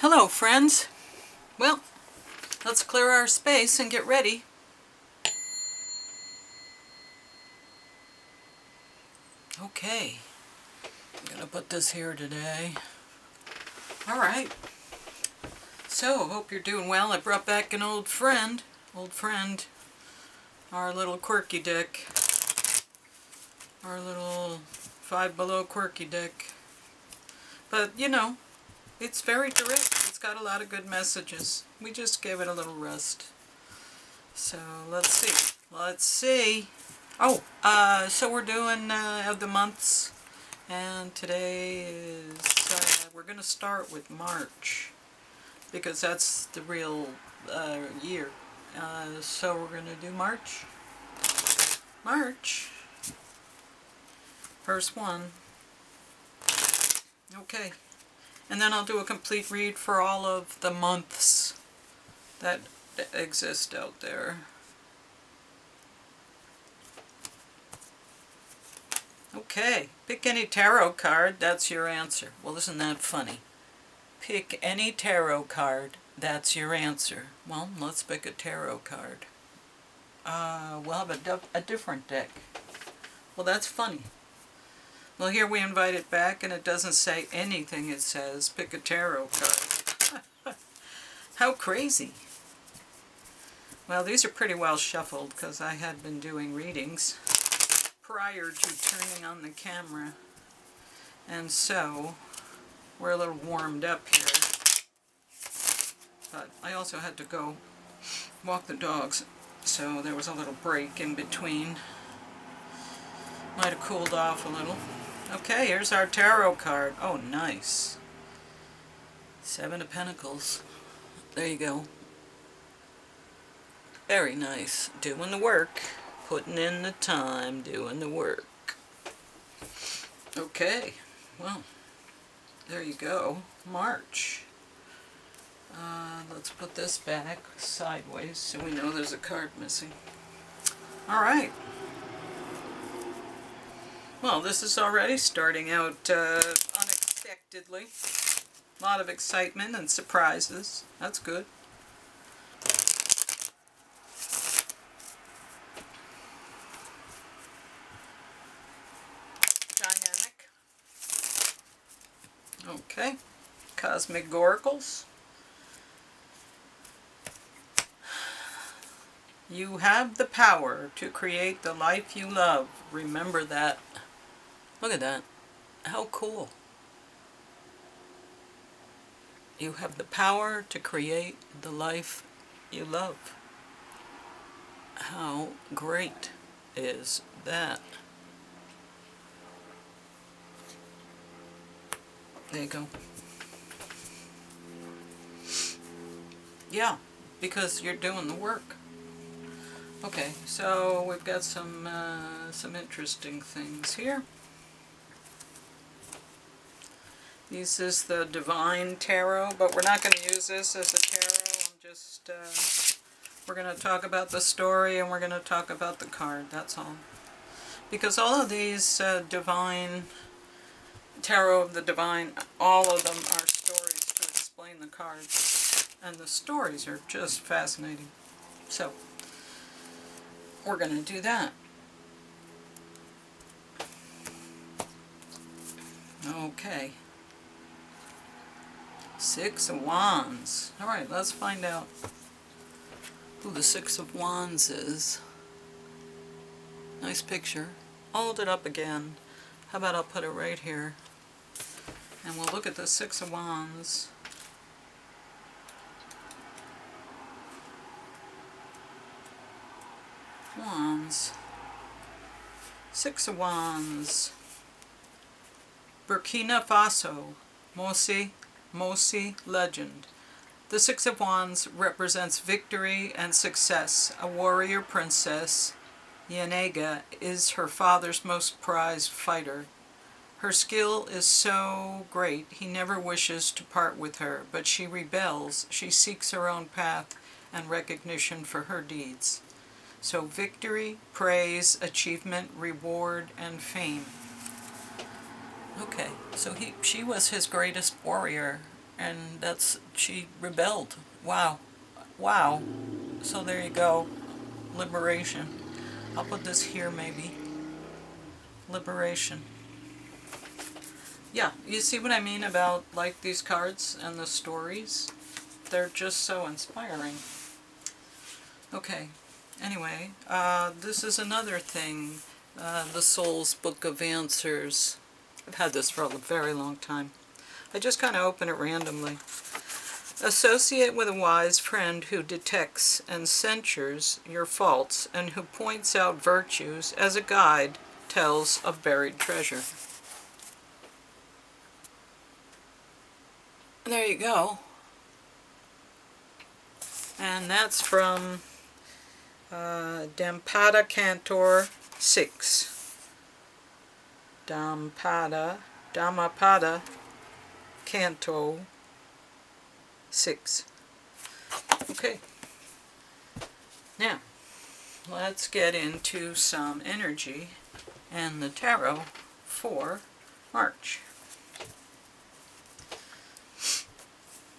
Hello, friends. Well, let's clear our space and get ready. Okay, I'm gonna put this here today. All right. So, hope you're doing well. I brought back an old friend, our little quirky dick, our little Five Below quirky dick. But, you know, it's very direct. It's got a lot of good messages. We just gave it a little rest. So, let's see. Oh, so we're doing of the months, and today is, we're going to start with March, because that's the real year. So we're going to do March. First one. Okay. And then I'll do a complete read for all of the months that exist out there. Okay, pick any tarot card, that's your answer. Well, isn't that funny? Pick any tarot card, that's your answer. Well, let's pick a tarot card. We'll have a different deck. Well, that's funny. Well, here we invite it back, and it doesn't say anything. It says, pick a tarot card. How crazy. Well, these are pretty well shuffled, because I had been doing readings prior to turning on the camera. And so, we're a little warmed up here. But I also had to go walk the dogs, so there was a little break in between. Might have cooled off a little. Okay, here's our tarot card. Oh, nice. Seven of Pentacles. There you go. Very nice. Doing the work. Putting in the time. Doing the work. Okay. Well, there you go. March. Let's put this back sideways so we know there's a card missing. Alright. Well, this is already starting out unexpectedly. A lot of excitement and surprises. That's good. Dynamic. Okay. Cosmic Oracles. You have the power to create the life you love. Remember that. Look at that. How cool. You have the power to create the life you love. How great is that? There you go. Yeah, because you're doing the work. Okay, so we've got some interesting things here. This is the Divine Tarot, but we're not going to use this as a tarot. I'm just, we're going to talk about the story, and we're going to talk about the card, that's all. Because all of these Divine, Tarot of the Divine, all of them are stories to explain the cards. And the stories are just fascinating. So, we're going to do that. Okay. Six of Wands. Alright, let's find out who the Six of Wands is. Nice picture. Hold it up again. How about I'll put it right here. And we'll look at the Six of Wands. Wands. Six of Wands. Burkina Faso. Mosi legend. The Six of Wands represents victory and success. A warrior princess, Yenega, is her father's most prized fighter. Her skill is so great he never wishes to part with her, but she rebels. She seeks her own path and recognition for her deeds. So victory, praise, achievement, reward, and fame. Okay, so she was his greatest warrior, And she rebelled. Wow. Wow. So there you go. Liberation. I'll put this here maybe. Liberation. Yeah, you see what I mean about like these cards and the stories? They're just so inspiring. Okay, anyway, this is another thing, the Soul's Book of Answers. I've had this for a very long time. I just kind of open it randomly. Associate with a wise friend who detects and censures your faults and who points out virtues as a guide tells of buried treasure. There you go. And that's from Dhammapada Cantor 6. Dhammapada Canto 6. Okay. Now, let's get into some energy and the tarot for March.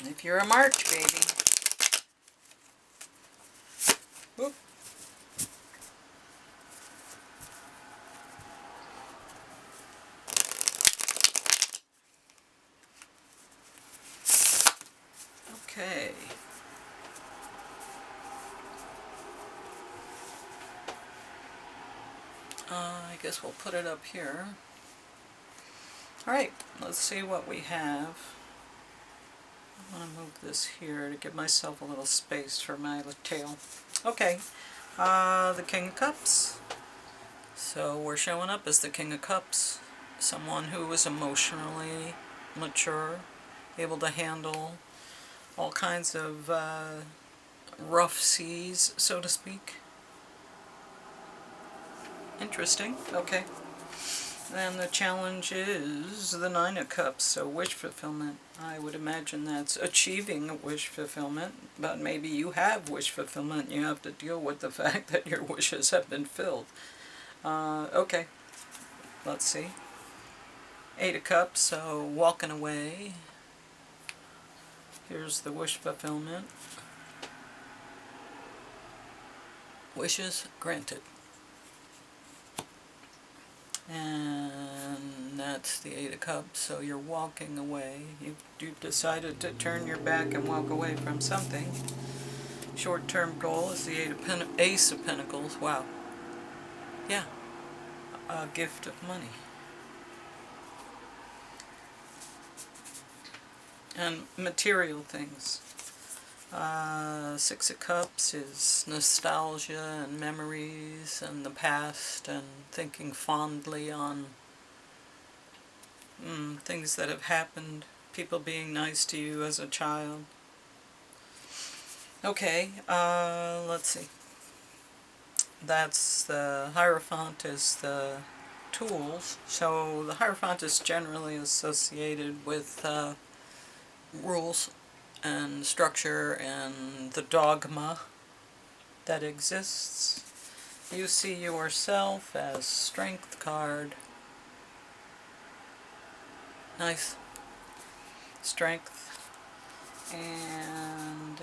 If you're a March baby. Whoop. Okay. I guess we'll put it up here. Alright, let's see what we have. I'm going to move this here to give myself a little space for my tail. Okay, the King of Cups. So we're showing up as the King of Cups. Someone who is emotionally mature, able to handle all kinds of rough seas, so to speak. Interesting. Okay. And the challenge is the Nine of Cups, so wish fulfillment. I would imagine that's achieving wish fulfillment, but maybe you have wish fulfillment and you have to deal with the fact that your wishes have been filled. Okay. Let's see. Eight of Cups, so walking away. Here's the wish fulfillment. Wishes granted. And that's the Eight of Cups, so you're walking away. You've decided to turn your back and walk away from something. Short-term goal is the Ace of Pentacles. Wow. Yeah. A gift of money. And material things. Six of Cups is nostalgia and memories and the past and thinking fondly on things that have happened, people being nice to you as a child. Okay, let's see. That's the Hierophant is the tools. So the Hierophant is generally associated with rules and structure and the dogma that exists. You see yourself as Strength card. Nice. Strength. And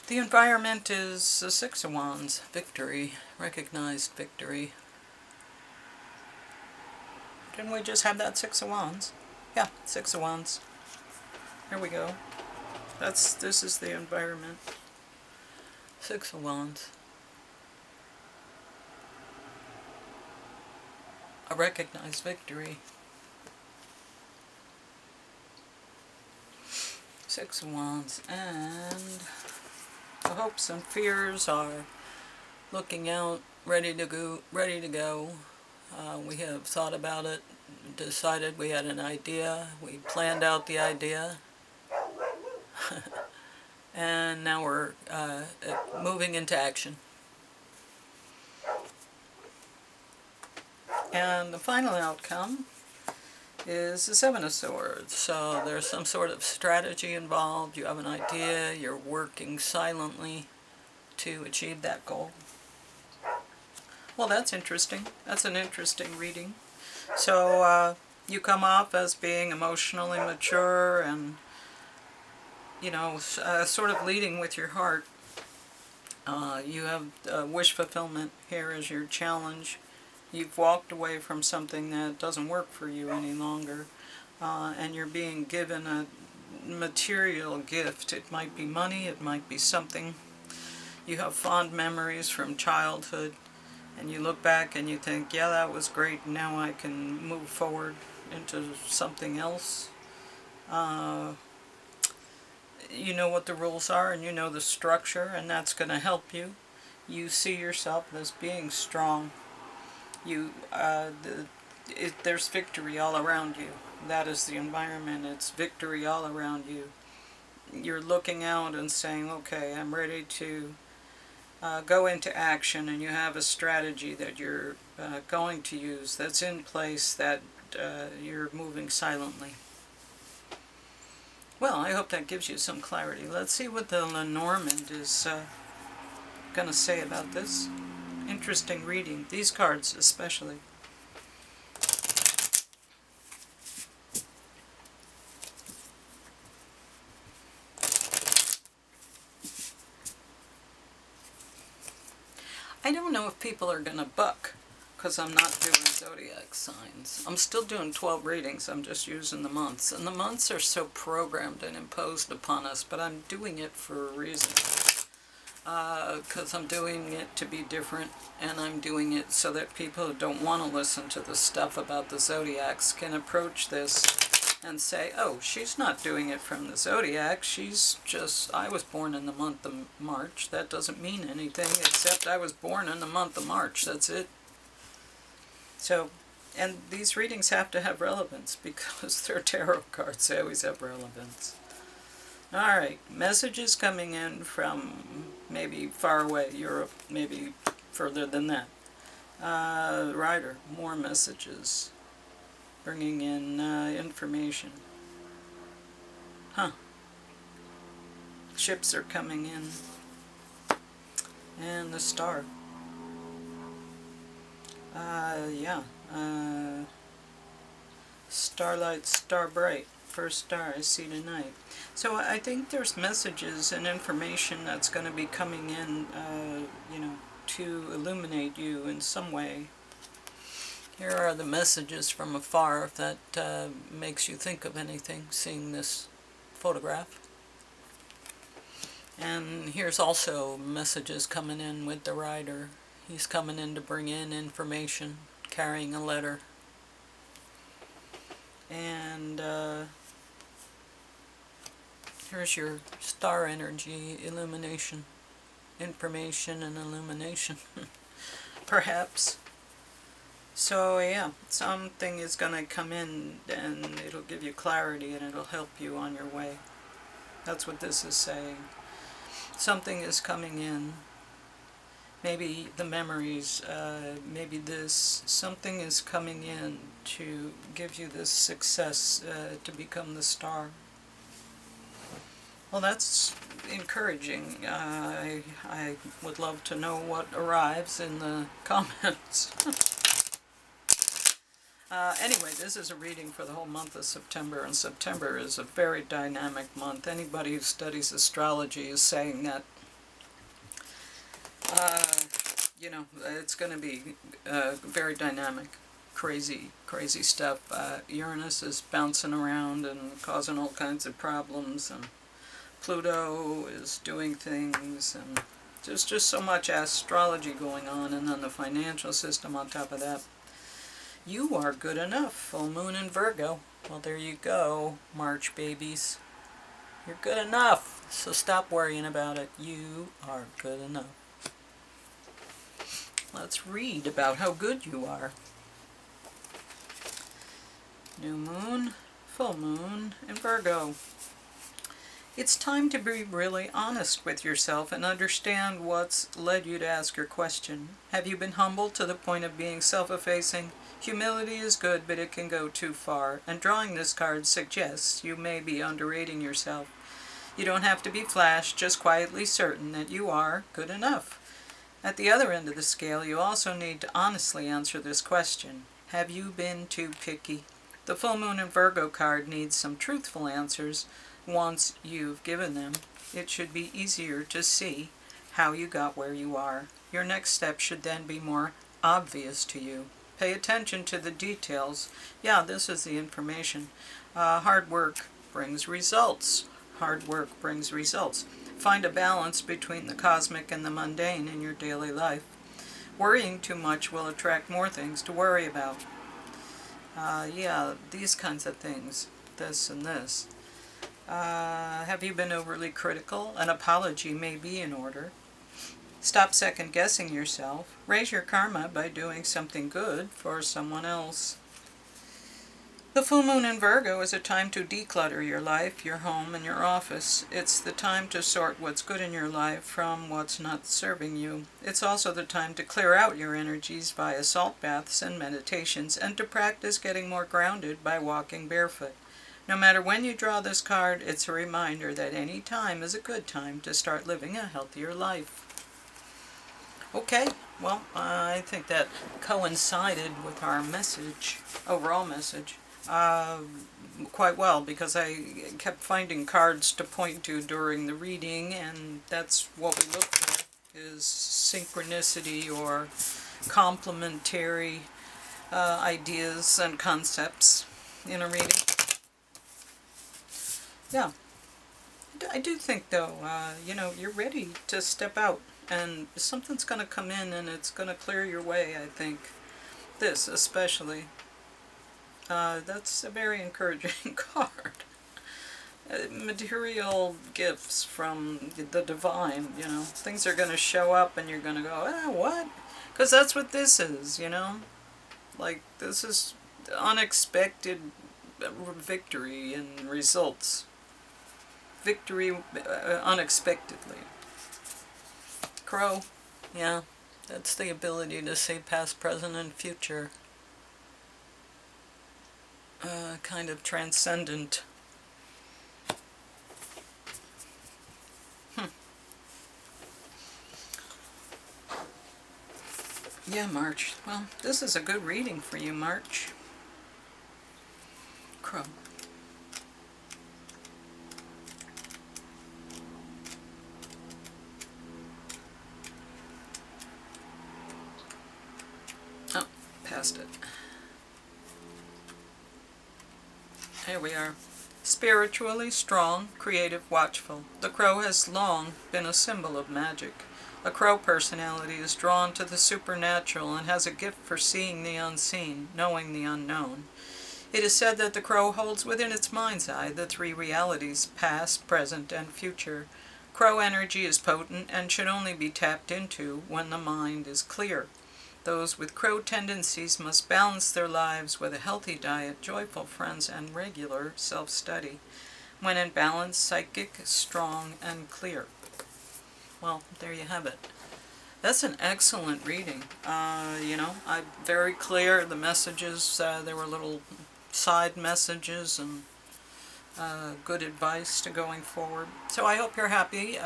the environment is the Six of Wands. Victory. Recognized victory. Didn't we just have that Six of Wands? Yeah, Six of Wands. Here we go. This is the environment. Six of Wands. A recognized victory. Six of Wands. And the hopes and fears are looking out, ready to go. We have thought about it, decided we had an idea, we planned out the idea, and now we're moving into action. And the final outcome is the Seven of Swords. So there's some sort of strategy involved, you have an idea, you're working silently to achieve that goal. Well, that's interesting. That's an interesting reading. So, You come off as being emotionally mature and, sort of leading with your heart. You have wish fulfillment here as your challenge. You've walked away from something that doesn't work for you any longer, and you're being given a material gift. It might be money, it might be something. You have fond memories from childhood, and you look back and you think, yeah, that was great, now I can move forward into something else. You know what the rules are, and you know the structure, and that's going to help you. You see yourself as being strong. There's victory all around you. That is the environment. It's victory all around you. You're looking out and saying, okay, I'm ready to go into action, and you have a strategy that you're going to use that's in place, that you're moving silently. Well, I hope that gives you some clarity. Let's see what the Lenormand is going to say about this. Interesting reading. These cards especially. I don't know if people are going to buck, because I'm not doing zodiac signs. I'm still doing 12 readings, I'm just using the months. And the months are so programmed and imposed upon us, but I'm doing it for a reason. Because I'm doing it to be different, and I'm doing it so that people who don't want to listen to the stuff about the zodiacs can approach this and say, oh, she's not doing it from the zodiac, she's just, I was born in the month of March. That doesn't mean anything except I was born in the month of March, that's it. So, and these readings have to have relevance because they're tarot cards, they always have relevance. Alright, messages coming in from maybe far away, Europe, maybe further than that. Rider, more messages, bringing in information. Ships are coming in. And the star. Starlight, star bright. First star I see tonight. So I think there's messages and information that's going to be coming in, to illuminate you in some way. Here are the messages from afar, if that makes you think of anything, seeing this photograph. And here's also messages coming in with the rider. He's coming in to bring in information, carrying a letter. And here's your star energy, illumination, information and illumination, perhaps. So yeah, something is going to come in and it'll give you clarity and it'll help you on your way. That's what this is saying. Something is coming in. Maybe the memories, maybe this, something is coming in to give you this success to become the star. Well, that's encouraging. I would love to know what arrives in the comments. Anyway, this is a reading for the whole month of September, and September is a very dynamic month. Anybody who studies astrology is saying that it's going to be very dynamic, crazy stuff. Uranus is bouncing around and causing all kinds of problems, and Pluto is doing things, and there's just so much astrology going on, and then the financial system on top of that. You are good enough. Full moon in Virgo. Well, there you go, March babies. You're good enough, so stop worrying about it. You are good enough. Let's read about how good you are. New moon, full moon in Virgo. It's time to be really honest with yourself and understand what's led you to ask your question. Have you been humbled to the point of being self-effacing? Humility is good, but it can go too far, and drawing this card suggests you may be underrating yourself. You don't have to be flash, just quietly certain that you are good enough. At the other end of the scale, you also need to honestly answer this question. Have you been too picky? The full moon in Virgo card needs some truthful answers. Once you've given them, it should be easier to see how you got where you are. Your next step should then be more obvious to you. Pay attention to the details. Yeah, this is the information. Hard work brings results. Hard work brings results. Find a balance between the cosmic and the mundane in your daily life. Worrying too much will attract more things to worry about. Yeah, these kinds of things. This and this. Have you been overly critical? An apology may be in order. Stop second-guessing yourself. Raise your karma by doing something good for someone else. The full moon in Virgo is a time to declutter your life, your home, and your office. It's the time to sort what's good in your life from what's not serving you. It's also the time to clear out your energies via salt baths and meditations, and to practice getting more grounded by walking barefoot. No matter when you draw this card, it's a reminder that any time is a good time to start living a healthier life. Okay, well, I think that coincided with our message, overall message, quite well, because I kept finding cards to point to during the reading, and that's what we look for, is synchronicity or complementary ideas and concepts in a reading. Yeah, I do think, though, you're ready to step out. And something's going to come in and it's going to clear your way, I think. This especially. That's a very encouraging card. Material gifts from the divine, Things are going to show up and you're going to go, what? Because that's what this is, Like, this is unexpected victory and results. Victory unexpectedly. Crow, yeah, that's the ability to see past, present, and future. Kind of transcendent. Yeah, March. Well, this is a good reading for you, March. Crow. Oh, past it. Here we are. Spiritually strong, creative, watchful. The crow has long been a symbol of magic. A crow personality is drawn to the supernatural and has a gift for seeing the unseen, knowing the unknown. It is said that the crow holds within its mind's eye the three realities, past, present, and future. Crow energy is potent and should only be tapped into when the mind is clear. Those with crow tendencies must balance their lives with a healthy diet, joyful friends, and regular self-study. When in balance, psychic, strong, and clear. Well, there you have it. That's an excellent reading. I'm very clear. The messages, there were little side messages and good advice to going forward. So I hope you're happy,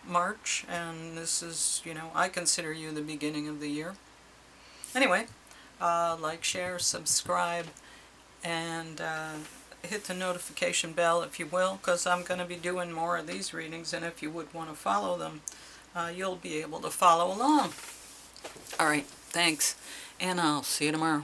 March, and this is, I consider you the beginning of the year. Anyway, like, share, subscribe, and hit the notification bell if you will, because I'm going to be doing more of these readings, and if you would want to follow them, you'll be able to follow along. Alright, thanks, and I'll see you tomorrow.